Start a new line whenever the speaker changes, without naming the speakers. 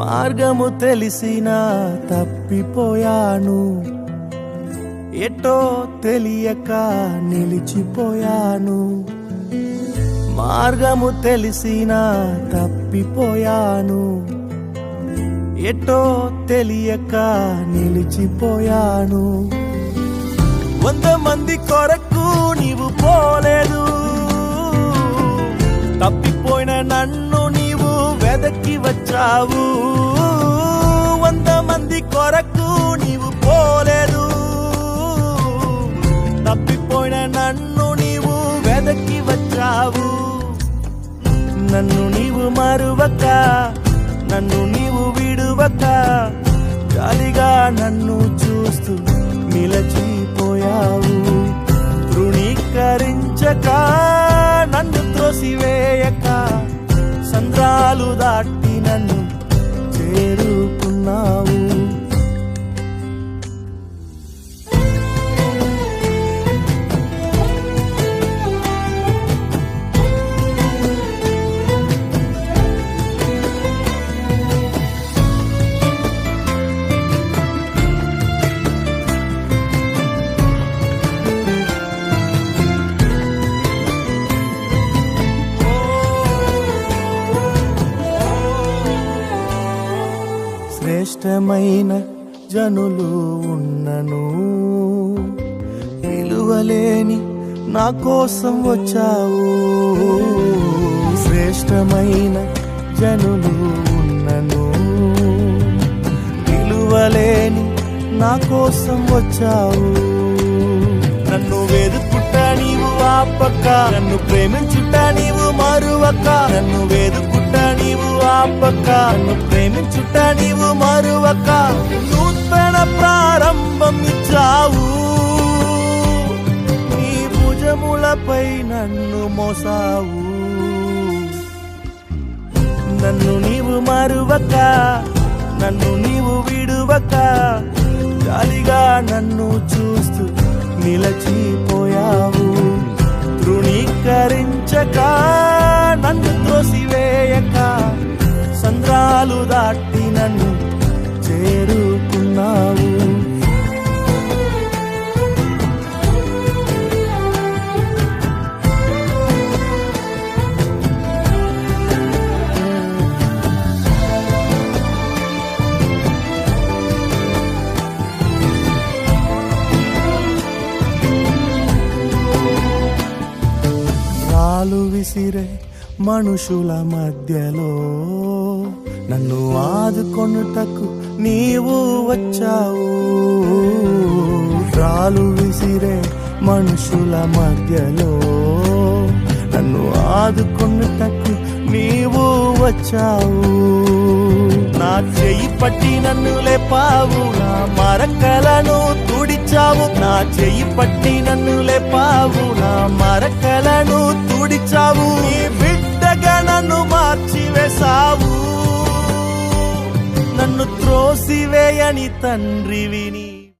మార్గము తెలిసిన తప్పిపోయాను, ఎటో తెలియక నిలిచిపోయాను. మార్గము తెలిసిన తప్పిపోయాను, ఎటో తెలియక నిలిచిపోయాను. 100 మంది కొరకు నీవు పోలేదు, తప్పిపోయిన నన్ను నీవు వెదకి వచ్చావు. 100 మంది కొరకు నీవు పోలేదు, తప్పిపోయిన నన్ను నీవు వెదకి వచ్చావు. నన్ను నీవు మరువక, నన్ను నీవు విడువక, జాలిగా నన్ను చూస్తూ నిలచిపోయావు. తృణీకరించక, నన్ను త్రోసివేయక, సంద్రాలు దాటి నన్ను చేరుకున్నావు. శ్రేష్టమైన జనులు ఉన్నను, విలువలేని నా కోసం వచ్చావు. శ్రేష్టమైన జనులు ఉన్నను, విలువలేని నా కోసం వచ్చావు. నన్ను వెదుకుట నీవు ఆపక, నన్ను ప్రేమించుట నీవు మరువక. నన్ను వెదుకుట నీవు ఆపక, నన్ను ప్రేమించుట నీవు మరువక. నూతన ప్రారంభం ఇచ్చావు, నీ భుజములపై నన్ను మోసావు. నన్ను నీవు మరువక, నన్ను నీవు విడువక, జాలిగా నన్ను చూస్తూ నిలచిపోయావు. తృణీకరించక, నన్ను త్రోసివేయక, సంద్రాలు దాటి నన్ను చేరుకున్నావు. రాళ్ళు విసిరే మనుషుల మధ్యలో నన్ను ఆదుకొనుటకు నీవు వచ్చావు. రాళ్ళు విసిరే మనుషుల మధ్యలో నన్ను ఆదుకొనుటకు నీవు వచ్చావు. నా చెయ్యి పట్టి నన్ను లేపావు, నా మరకలను తుడిచావు. నా చెయ్యి పట్టి నన్ను లేపావు, నా మరకలను తుడిచావు. నీ బిడ్డగా నన్ను మార్చివేశావు, నన్ను త్రోసివేయని తండ్రివిని.